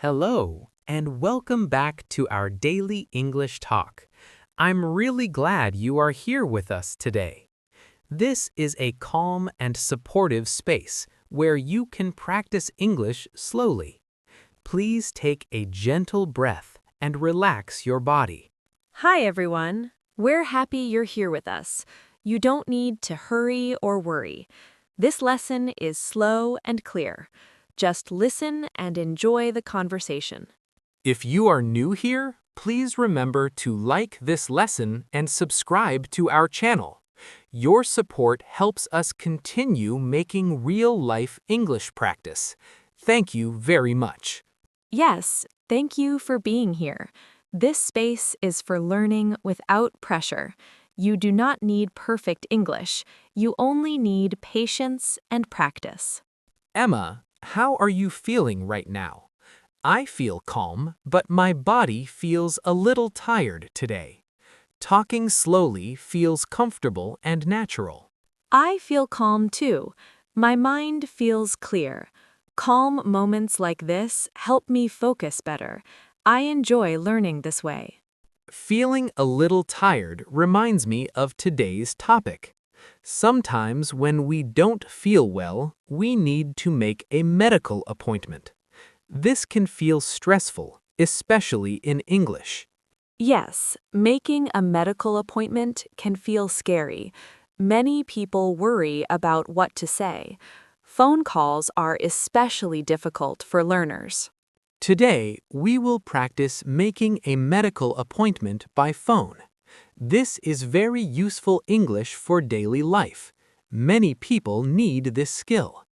Hello, and welcome back to our daily English talk. I'm really glad you are here with us today. This is a calm and supportive space where you can practice English slowly. Please take a gentle breath and relax your body. Hi, everyone. We're happy you're here with us. You don't need to hurry or worry. This lesson is slow and clear. Just listen and enjoy the conversation. If you are new here, please remember to like this lesson and subscribe to our channel. Your support helps us continue making real-life English practice. Thank you very much. Yes, thank you for being here. This space is for learning without pressure. You do not need perfect English. You only need patience and practice. Emma, how are you feeling right now? I feel calm, but my body feels a little tired today. Talking slowly feels comfortable and natural. I feel calm too. My mind feels clear. Calm moments like this help me focus better. I enjoy learning this way. Feeling a little tired reminds me of today's topic. Sometimes when we don't feel well, we need to make a medical appointment. This can feel stressful, especially in English. Yes, making a medical appointment can feel scary. Many people worry about what to say. Phone calls are especially difficult for learners. Today, we will practice making a medical appointment by phone. This is very useful English for daily life. Many people need this skill.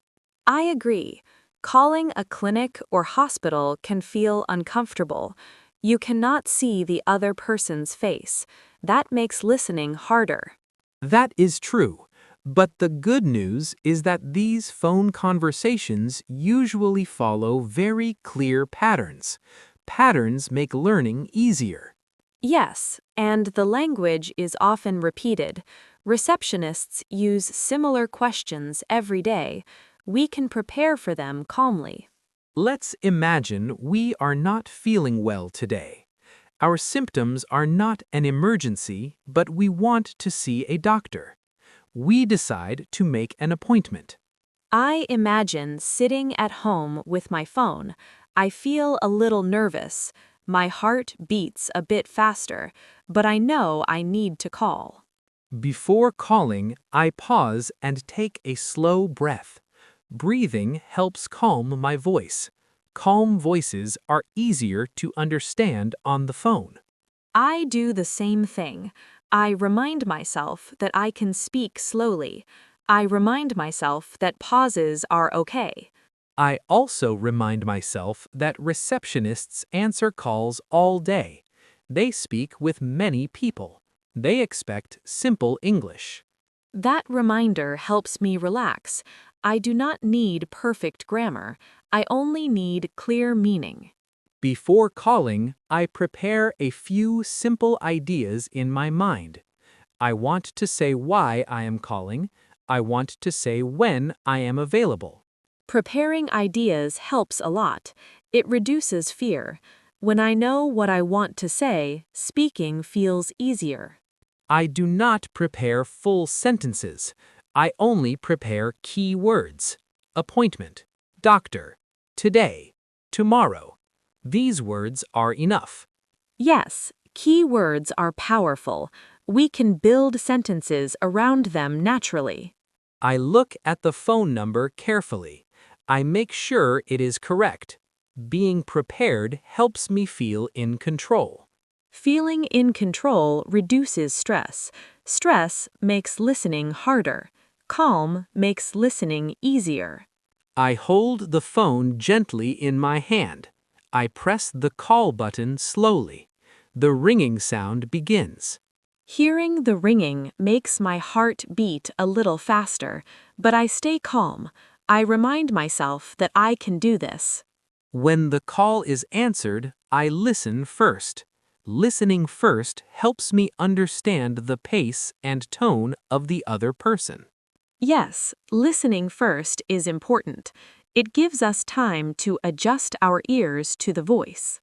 I agree. Calling a clinic or hospital can feel uncomfortable. You cannot see the other person's face. That makes listening harder. That is true, but the good news is that these phone conversations usually follow very clear patterns. Patterns make learning easier. Yes, and the language is often repeated. Receptionists use similar questions every day. We can prepare for them calmly. Let's imagine we are not feeling well today. Our symptoms are not an emergency, but we want to see a doctor. We decide to make an appointment. I imagine sitting at home with my phone. I feel a little nervous. My heart beats a bit faster, but I know I need to call. Before calling, I pause and take a slow breath. Breathing helps calm my voice. Calm voices are easier to understand on the phone. I do the same thing. I remind myself that I can speak slowly. I remind myself that pauses are okay. I also remind myself that receptionists answer calls all day. They speak with many people. They expect simple English. That reminder helps me relax. I do not need perfect grammar. I only need clear meaning. Before calling, I prepare a few simple ideas in my mind. I want to say why I am calling. I want to say when I am available. Preparing ideas helps a lot. It reduces fear. When I know what I want to say, speaking feels easier. I do not prepare full sentences. I only prepare key words. Appointment, doctor, today, tomorrow. These words are enough. Yes, key words are powerful. We can build sentences around them naturally. I look at the phone number carefully. I make sure it is correct. Being prepared helps me feel in control. Feeling in control reduces stress. Stress makes listening harder. Calm makes listening easier. I hold the phone gently in my hand. I press the call button slowly. The ringing sound begins. Hearing the ringing makes my heart beat a little faster, but I stay calm. I remind myself that I can do this. When the call is answered, I listen first. Listening first helps me understand the pace and tone of the other person. Yes, listening first is important. It gives us time to adjust our ears to the voice.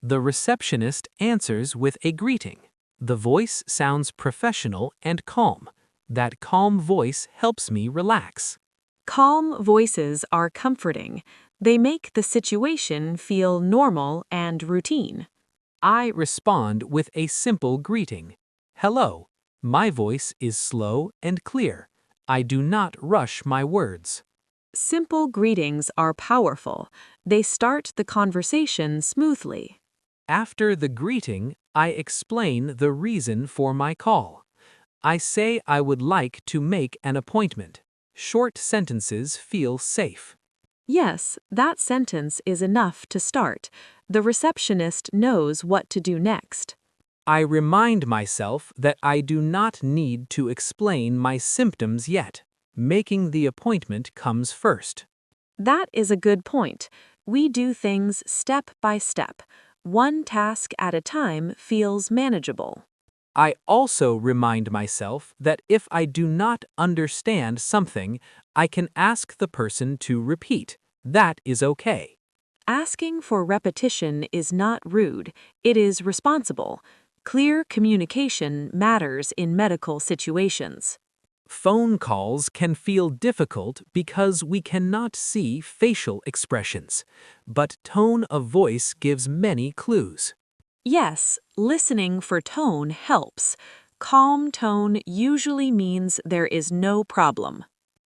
The receptionist answers with a greeting. The voice sounds professional and calm. That calm voice helps me relax. Calm voices are comforting. They make the situation feel normal and routine. I respond with a simple greeting. Hello. My voice is slow and clear. I do not rush my words. Simple greetings are powerful. They start the conversation smoothly. After the greeting, I explain the reason for my call. I say I would like to make an appointment. Short sentences feel safe. Yes, that sentence is enough to start. The receptionist knows what to do next. I remind myself that I do not need to explain my symptoms yet. Making the appointment comes first. That is a good point. We do things step by step. One task at a time feels manageable. I also remind myself that if I do not understand something, I can ask the person to repeat. That is okay. Asking for repetition is not rude, it is responsible. Clear communication matters in medical situations. Phone calls can feel difficult because we cannot see facial expressions, but tone of voice gives many clues. Yes, listening for tone helps. Calm tone usually means there is no problem.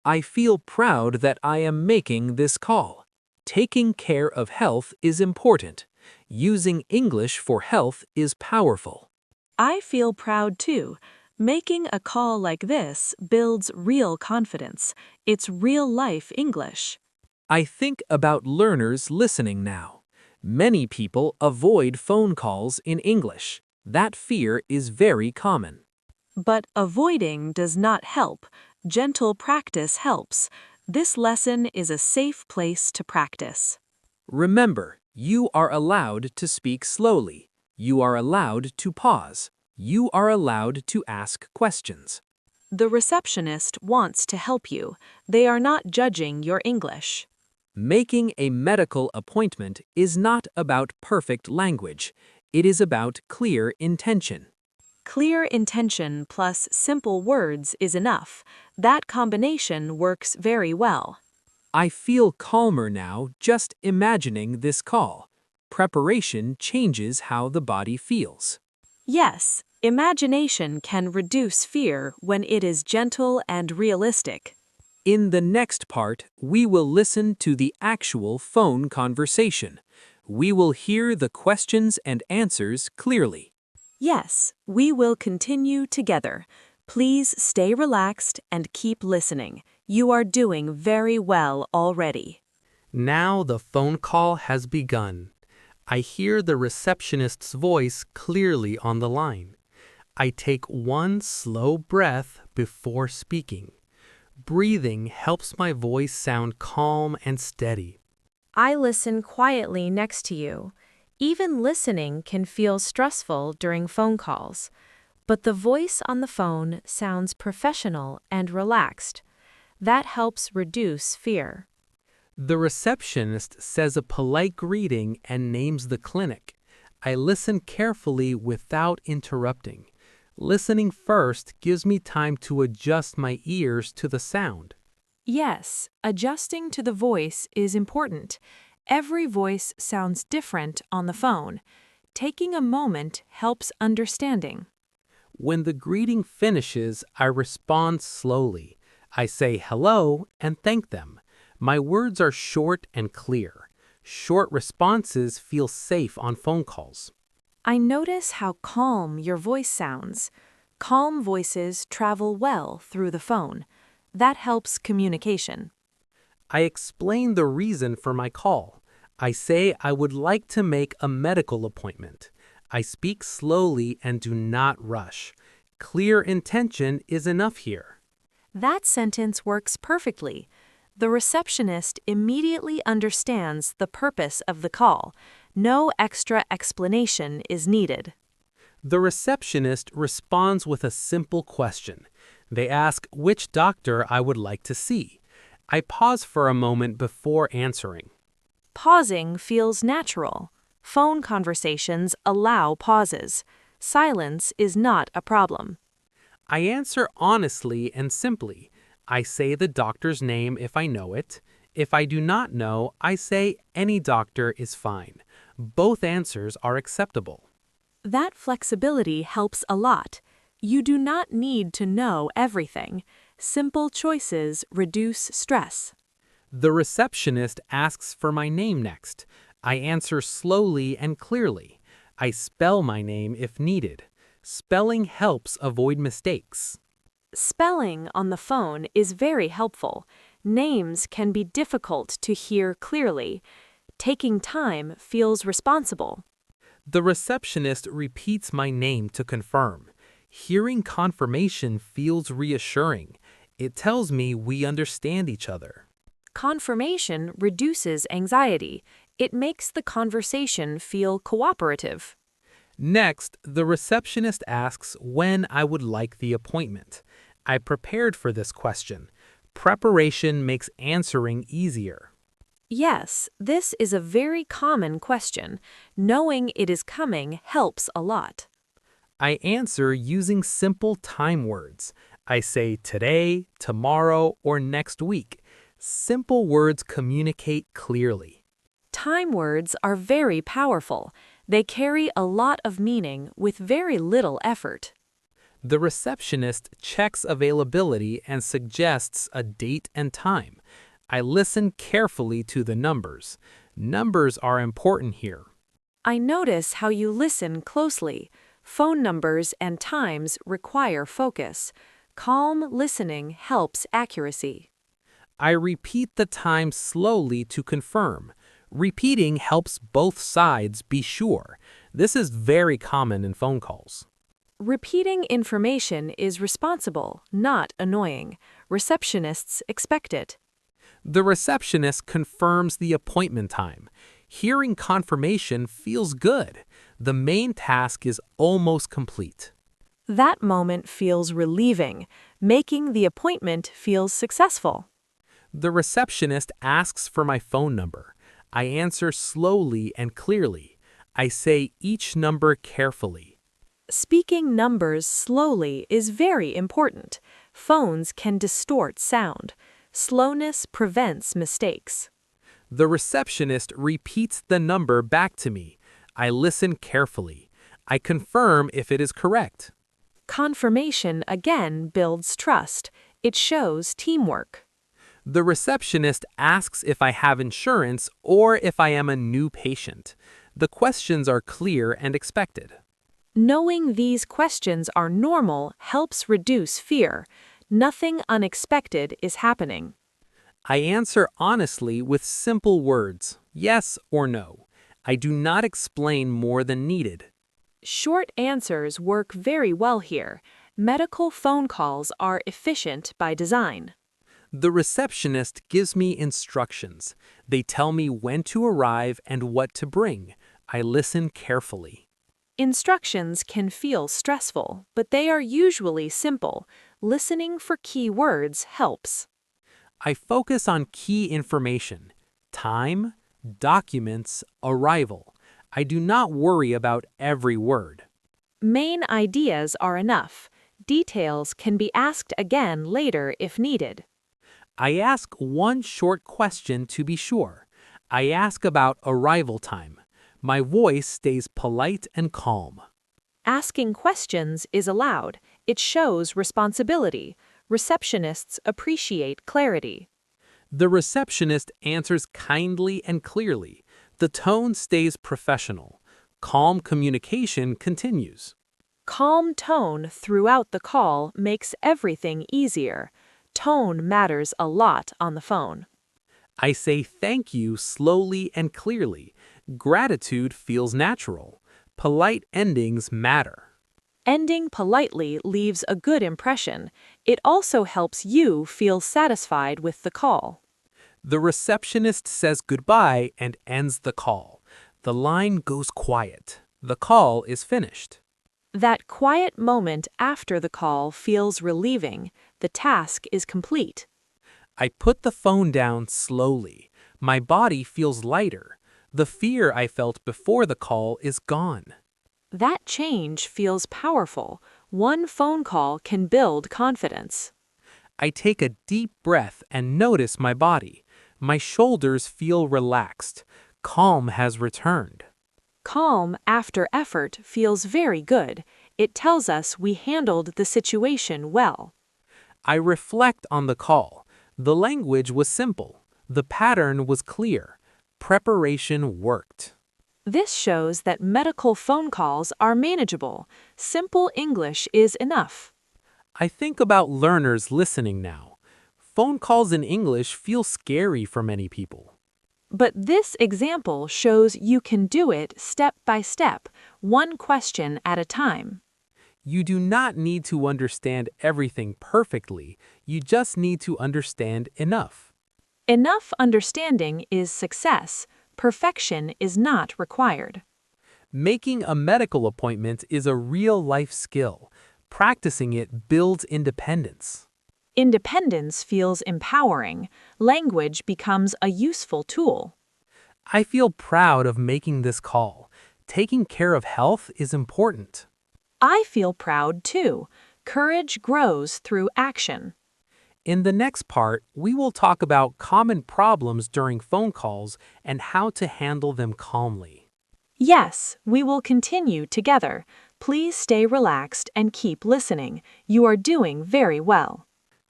I feel proud that I am making this call. Taking care of health is important. Using English for health is powerful. I feel proud too. Making a call like this builds real confidence. It's real life English. I think about learners listening now. Many people avoid phone calls in English. That fear is very common. But avoiding does not help. Gentle practice helps. This lesson is a safe place to practice. Remember, you are allowed to speak slowly. You are allowed to pause. You are allowed to ask questions. The receptionist wants to help you. They are not judging your English. Making a medical appointment is not about perfect language. It is about clear intention. Clear intention plus simple words is enough. That combination works very well. I feel calmer now just imagining this call. Preparation changes how the body feels. Yes, imagination can reduce fear when it is gentle and realistic. In the next part, we will listen to the actual phone conversation. We will hear the questions and answers clearly. Yes, we will continue together. Please stay relaxed and keep listening. You are doing very well already. Now the phone call has begun. I hear the receptionist's voice clearly on the line. I take one slow breath before speaking. Breathing helps my voice sound calm and steady. I listen quietly next to you. Even listening can feel stressful during phone calls, but the voice on the phone sounds professional and relaxed. That helps reduce fear. The receptionist says a polite greeting and names the clinic. I listen carefully without interrupting. Listening first gives me time to adjust my ears to the sound. Yes, adjusting to the voice is important. Every voice sounds different on the phone. Taking a moment helps understanding. When the greeting finishes, I respond slowly. I say hello and thank them. My words are short and clear. Short responses feel safe on phone calls. I notice how calm your voice sounds. Calm voices travel well through the phone. That helps communication. I explain the reason for my call. I say I would like to make a medical appointment. I speak slowly and do not rush. Clear intention is enough here. That sentence works perfectly. The receptionist immediately understands the purpose of the call. No extra explanation is needed. The receptionist responds with a simple question. They ask which doctor I would like to see. I pause for a moment before answering. Pausing feels natural. Phone conversations allow pauses. Silence is not a problem. I answer honestly and simply. I say the doctor's name if I know it. If I do not know, I say any doctor is fine. Both answers are acceptable. That flexibility helps a lot. You do not need to know everything. Simple choices reduce stress. The receptionist asks for my name next. I answer slowly and clearly. I spell my name if needed. Spelling helps avoid mistakes. Spelling on the phone is very helpful. Names can be difficult to hear clearly. Taking time feels responsible. The receptionist repeats my name to confirm. Hearing confirmation feels reassuring. It tells me we understand each other. Confirmation reduces anxiety. It makes the conversation feel cooperative. Next, the receptionist asks when I would like the appointment. I prepared for this question. Preparation makes answering easier. Yes, this is a very common question. Knowing it is coming helps a lot. I answer using simple time words. I say today, tomorrow, or next week. Simple words communicate clearly. Time words are very powerful. They carry a lot of meaning with very little effort. The receptionist checks availability and suggests a date and time. I listen carefully to the numbers. Numbers are important here. I notice how you listen closely. Phone numbers and times require focus. Calm listening helps accuracy. I repeat the time slowly to confirm. Repeating helps both sides be sure. This is very common in phone calls. Repeating information is responsible, not annoying. Receptionists expect it. The receptionist confirms the appointment time. Hearing confirmation feels good. The main task is almost complete. That moment feels relieving. Making the appointment feels successful. The receptionist asks for my phone number. I answer slowly and clearly. I say each number carefully. Speaking numbers slowly is very important. Phones can distort sound. Slowness prevents mistakes. The receptionist repeats the number back to me. I listen carefully. I confirm if it is correct. Confirmation again builds trust. It shows teamwork. The receptionist asks if I have insurance or if I am a new patient. The questions are clear and expected. Knowing these questions are normal helps reduce fear. Nothing unexpected is happening. I answer honestly with simple words, yes or no. I do not explain more than needed. Short answers work very well here. Medical phone calls are efficient by design. The receptionist gives me instructions. They tell me when to arrive and what to bring. I listen carefully. Instructions can feel stressful, but they are usually simple. Listening for key words helps. I focus on key information: time, documents, arrival. I do not worry about every word. Main ideas are enough. Details can be asked again later if needed. I ask one short question to be sure. I ask about arrival time. My voice stays polite and calm. Asking questions is allowed. It shows responsibility. Receptionists appreciate clarity. The receptionist answers kindly and clearly. The tone stays professional. Calm communication continues. Calm tone throughout the call makes everything easier. Tone matters a lot on the phone. I say thank you slowly and clearly. Gratitude feels natural. Polite endings matter. Ending politely leaves a good impression. It also helps you feel satisfied with the call. The receptionist says goodbye and ends the call. The line goes quiet. The call is finished. That quiet moment after the call feels relieving. The task is complete. I put the phone down slowly. My body feels lighter. The fear I felt before the call is gone. That change feels powerful. One phone call can build confidence. I take a deep breath and notice my body. My shoulders feel relaxed. Calm has returned. Calm after effort feels very good. It tells us we handled the situation well. I reflect on the call. The language was simple. The pattern was clear. Preparation worked. This shows that medical phone calls are manageable. Simple English is enough. I think about learners listening now. Phone calls in English feel scary for many people. But this example shows you can do it step by step, one question at a time. You do not need to understand everything perfectly. You just need to understand enough. Enough understanding is success. Perfection is not required. Making a medical appointment is a real-life skill. Practicing it builds independence. Independence feels empowering. Language becomes a useful tool. I feel proud of making this call. Taking care of health is important. I feel proud too. Courage grows through action. In the next part, we will talk about common problems during phone calls and how to handle them calmly. Yes, we will continue together. Please stay relaxed and keep listening. You are doing very well.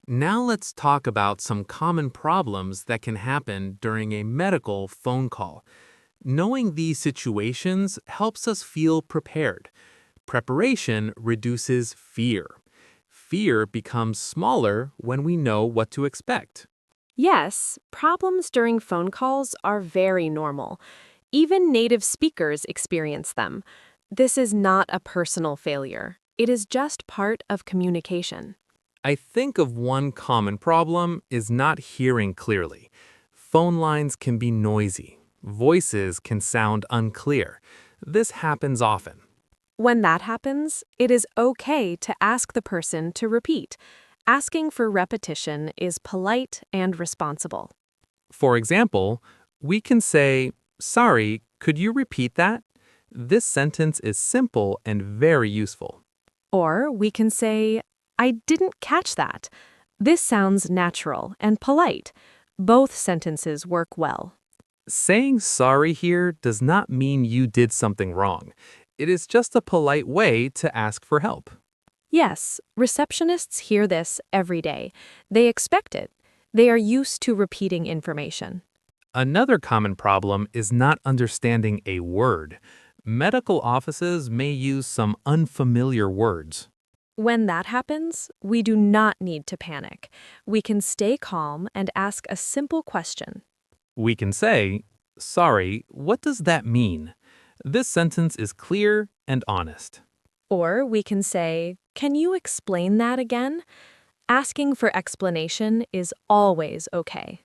Now let's talk about some common problems that can happen during a medical phone call. Knowing these situations helps us feel prepared. Preparation reduces fear. Fear becomes smaller when we know what to expect. Yes, problems during phone calls are very normal. Even native speakers experience them. This is not a personal failure. It is just part of communication. I think of one common problem is not hearing clearly. Phone lines can be noisy. Voices can sound unclear. This happens often. When that happens, it is okay to ask the person to repeat. Asking for repetition is polite and responsible. For example, we can say, "Sorry, could you repeat that?" This sentence is simple and very useful. Or we can say, I didn't catch that. This sounds natural and polite. Both sentences work well. Saying sorry here does not mean you did something wrong. It is just a polite way to ask for help. Yes, receptionists hear this every day. They expect it. They are used to repeating information. Another common problem is not understanding a word. Medical offices may use some unfamiliar words. When that happens, we do not need to panic. We can stay calm and ask a simple question. We can say, "Sorry, what does that mean?" This sentence is clear and honest. Or we can say, can you explain that again? Asking for explanation is always okay.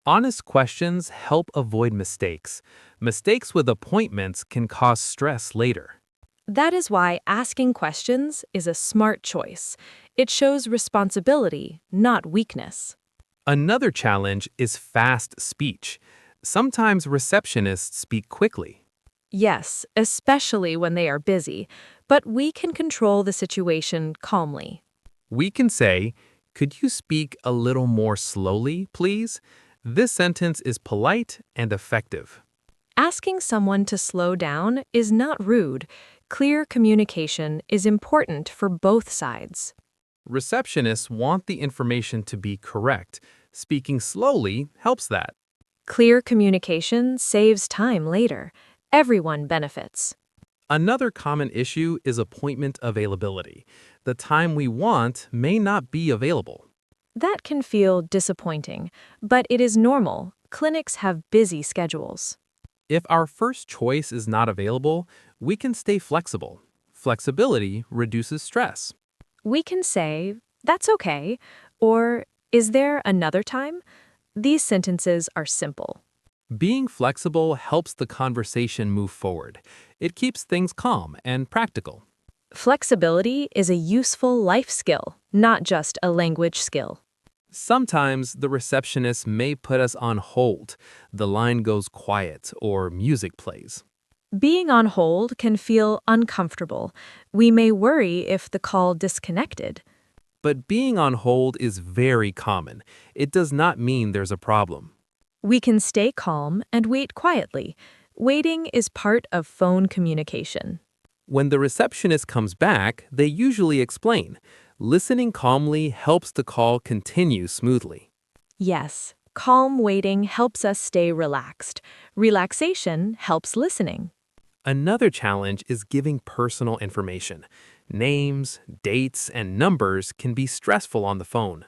Honest questions help avoid mistakes. Mistakes with appointments can cause stress later. That is why asking questions is a smart choice. It shows responsibility, not weakness. Another challenge is fast speech. Sometimes receptionists speak quickly. Yes, especially when they are busy, but we can control the situation calmly. We can say, "Could you speak a little more slowly, please?" This sentence is polite and effective. Asking someone to slow down is not rude. Clear communication is important for both sides. Receptionists want the information to be correct. Speaking slowly helps that. Clear communication saves time later. Everyone benefits. Another common issue is appointment availability. The time we want may not be available. That can feel disappointing, but it is normal. Clinics have busy schedules. If our first choice is not available, we can stay flexible. Flexibility reduces stress. We can say, that's okay, or is there another time? These sentences are simple. Being flexible helps the conversation move forward. It keeps things calm and practical. Flexibility is a useful life skill, not just a language skill. Sometimes the receptionist may put us on hold, the line goes quiet, or music plays. Being on hold can feel uncomfortable. We may worry if the call disconnected. But being on hold is very common. It does not mean there's a problem. We can stay calm and wait quietly. Waiting is part of phone communication. When the receptionist comes back, they usually explain. Listening calmly helps the call continue smoothly. Yes, calm waiting helps us stay relaxed. Relaxation helps listening. Another challenge is giving personal information. Names, dates, and numbers can be stressful on the phone.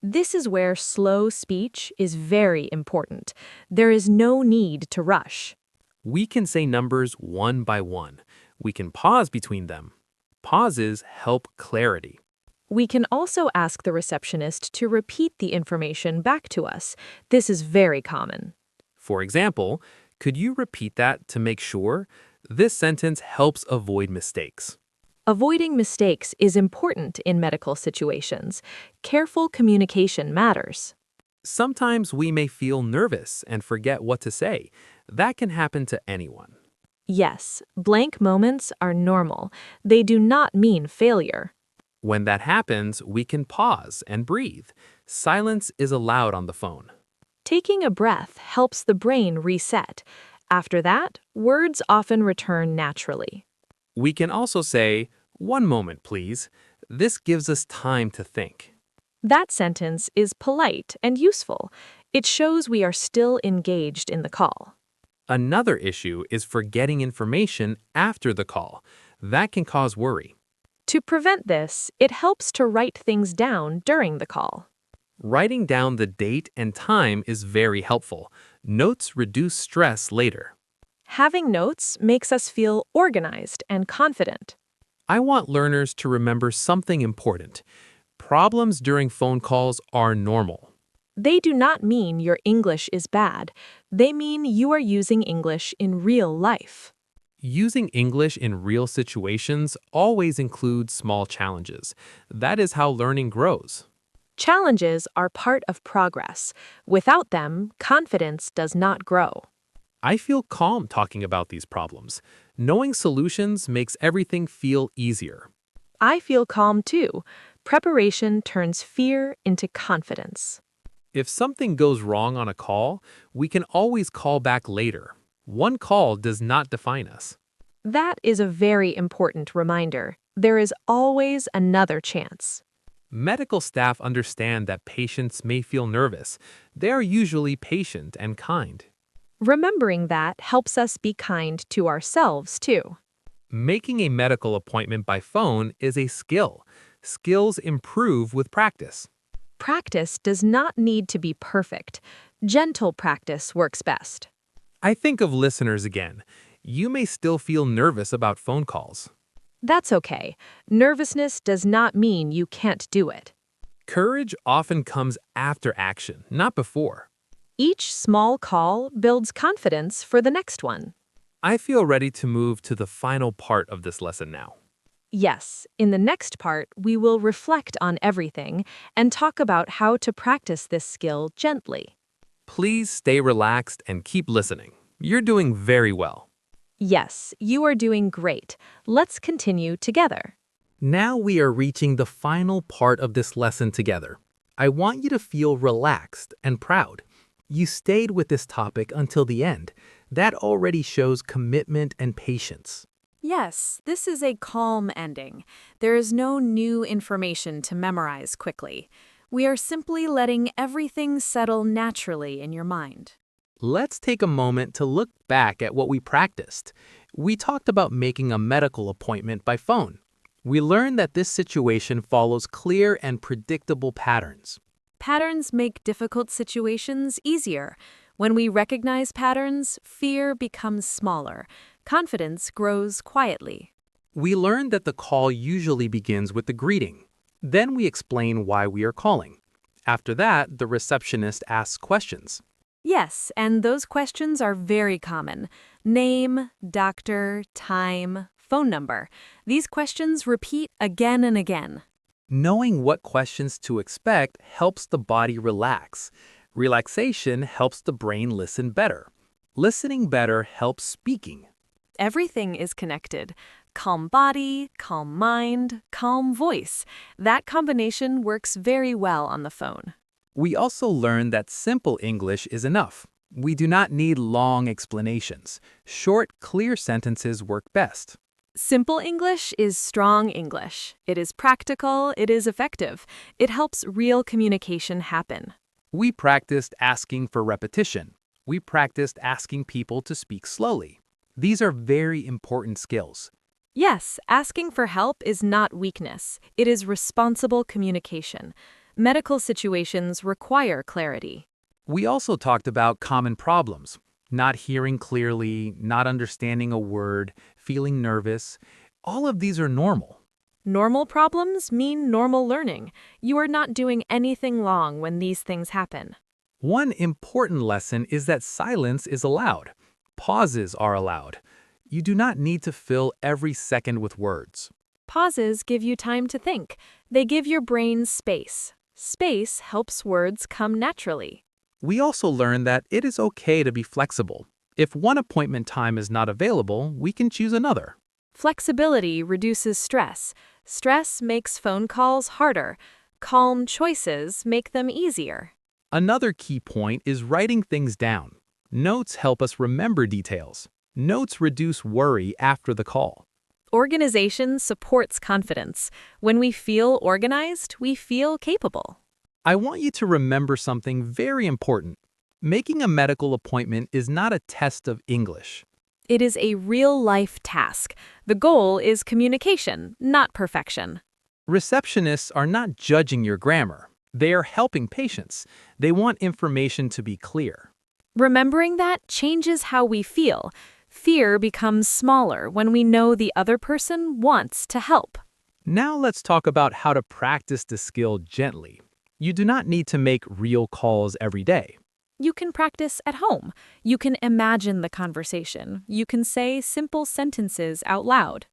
This is where slow speech is very important. There is no need to rush. We can say numbers one by one. We can pause between them. Pauses help clarity. We can also ask the receptionist to repeat the information back to us. This is very common. For example, could you repeat that to make sure? This sentence helps avoid mistakes. Avoiding mistakes is important in medical situations. Careful communication matters. Sometimes we may feel nervous and forget what to say. That can happen to anyone. Yes, blank moments are normal. They do not mean failure. When that happens, we can pause and breathe. Silence is allowed on the phone. Taking a breath helps the brain reset. After that, words often return naturally. We can also say, "One moment, please." This gives us time to think. That sentence is polite and useful. It shows we are still engaged in the call. Another issue is forgetting information after the call. That can cause worry. To prevent this, it helps to write things down during the call. Writing down the date and time is very helpful. Notes reduce stress later. Having notes makes us feel organized and confident. I want learners to remember something important. Problems during phone calls are normal. They do not mean your English is bad. They mean you are using English in real life. Using English in real situations always includes small challenges. That is how learning grows. Challenges are part of progress. Without them, confidence does not grow. I feel calm talking about these problems. Knowing solutions makes everything feel easier. I feel calm too. Preparation turns fear into confidence. If something goes wrong on a call, we can always call back later. One call does not define us. That is a very important reminder. There is always another chance. Medical staff understand that patients may feel nervous. They are usually patient and kind. Remembering that helps us be kind to ourselves too. Making a medical appointment by phone is a skill. Skills improve with practice. Practice does not need to be perfect. Gentle practice works best. I think of listeners again. You may still feel nervous about phone calls. That's okay. Nervousness does not mean you can't do it. Courage often comes after action, not before. Each small call builds confidence for the next one. I feel ready to move to the final part of this lesson now. Yes, in the next part, we will reflect on everything and talk about how to practice this skill gently. Please stay relaxed and keep listening. You're doing very well. Yes, you are doing great. Let's continue together. Now we are reaching the final part of this lesson together. I want you to feel relaxed and proud. You stayed with this topic until the end. That already shows commitment and patience. Yes, this is a calm ending. There is no new information to memorize quickly. We are simply letting everything settle naturally in your mind. Let's take a moment to look back at what we practiced. We talked about making a medical appointment by phone. We learned that this situation follows clear and predictable patterns. Patterns make difficult situations easier. When we recognize patterns, fear becomes smaller. Confidence grows quietly. We learned that the call usually begins with the greeting. Then we explain why we are calling. After that, the receptionist asks questions. Yes, and those questions are very common. Name, doctor, time, phone number. These questions repeat again and again. Knowing what questions to expect helps the body relax. Relaxation helps the brain listen better. Listening better helps speaking. Everything is connected. Calm body, calm mind, calm voice. That combination works very well on the phone. We also learn that simple English is enough. We do not need long explanations. Short, clear sentences work best. Simple English is strong English. It is practical, it is effective. It helps real communication happen. We practiced asking for repetition. We practiced asking people to speak slowly. These are very important skills. Yes, asking for help is not weakness. It is responsible communication. Medical situations require clarity. We also talked about common problems. Not hearing clearly, not understanding a word, feeling nervous. All of these are normal. Normal problems mean normal learning. You are not doing anything wrong when these things happen. One important lesson is that silence is allowed. Pauses are allowed. You do not need to fill every second with words. Pauses give you time to think. They give your brain space. Space helps words come naturally. We also learn that it is okay to be flexible. If one appointment time is not available, we can choose another. Flexibility reduces stress. Stress makes phone calls harder. Calm choices make them easier. Another key point is writing things down. Notes help us remember details. Notes reduce worry after the call. Organization supports confidence. When we feel organized, we feel capable. I want you to remember something very important. Making a medical appointment is not a test of English. It is a real-life task. The goal is communication, not perfection. Receptionists are not judging your grammar. They are helping patients. They want information to be clear. Remembering that changes how we feel. Fear becomes smaller when we know the other person wants to help. Now let's talk about how to practice the skill gently. You do not need to make real calls every day. You can practice at home. You can imagine the conversation. You can say simple sentences out loud.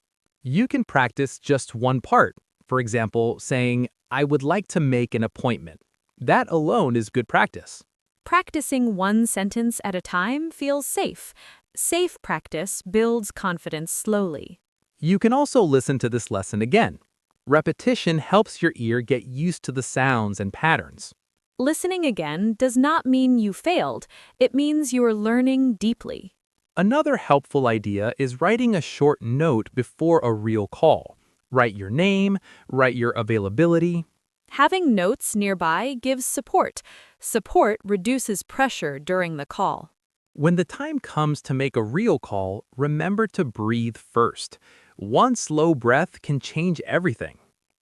You can practice just one part. For example, saying, "I would like to make an appointment." That alone is good practice. Practicing one sentence at a time feels safe. Safe practice builds confidence slowly. You can also listen to this lesson again. Repetition helps your ear get used to the sounds and patterns. Listening again does not mean you failed. It means you are learning deeply. Another helpful idea is writing a short note before a real call. Write your name, write your availability. Having notes nearby gives support. Support reduces pressure during the call. When the time comes to make a real call, remember to breathe first. One slow breath can change everything.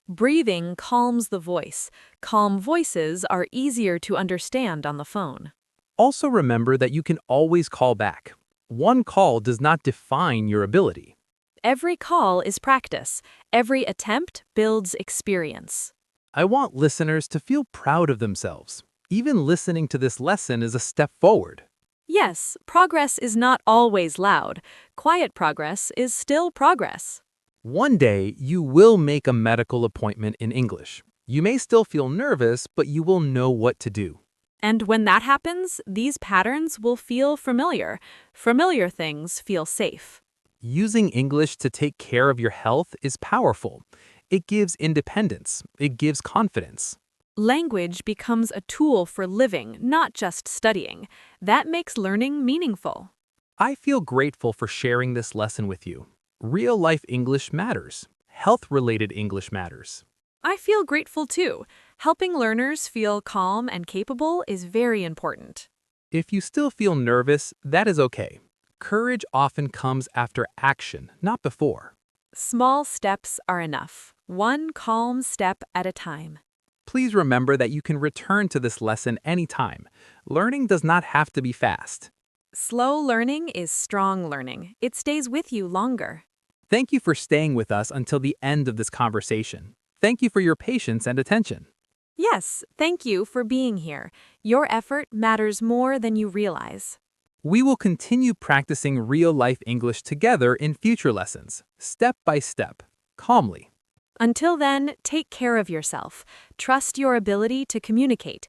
Breathing calms the voice. Calm voices are easier to understand on the phone. Also remember that you can always call back. One call does not define your ability. Every call is practice. Every attempt builds experience. I want listeners to feel proud of themselves. Even listening to this lesson is a step forward. Yes, progress is not always loud. Quiet progress is still progress. One day, you will make a medical appointment in English. You may still feel nervous, but you will know what to do. And when that happens, these patterns will feel familiar. Familiar things feel safe. Using English to take care of your health is powerful. It gives independence. It gives confidence. Language becomes a tool for living, not just studying. That makes learning meaningful. I feel grateful for sharing this lesson with you. Real-life English matters. Health-related English matters. I feel grateful too. Helping learners feel calm and capable is very important. If you still feel nervous, that is okay. Courage often comes after action, not before. Small steps are enough. One calm step at a time. Please remember that you can return to this lesson anytime. Learning does not have to be fast. Slow learning is strong learning. It stays with you longer. Thank you for staying with us until the end of this conversation. Thank you for your patience and attention. Yes, thank you for being here. Your effort matters more than you realize. We will continue practicing real-life English together in future lessons, step by step, calmly. Until then, take care of yourself. Trust your ability to communicate.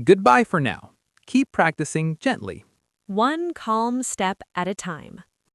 Goodbye for now. Keep practicing gently. One calm step at a time.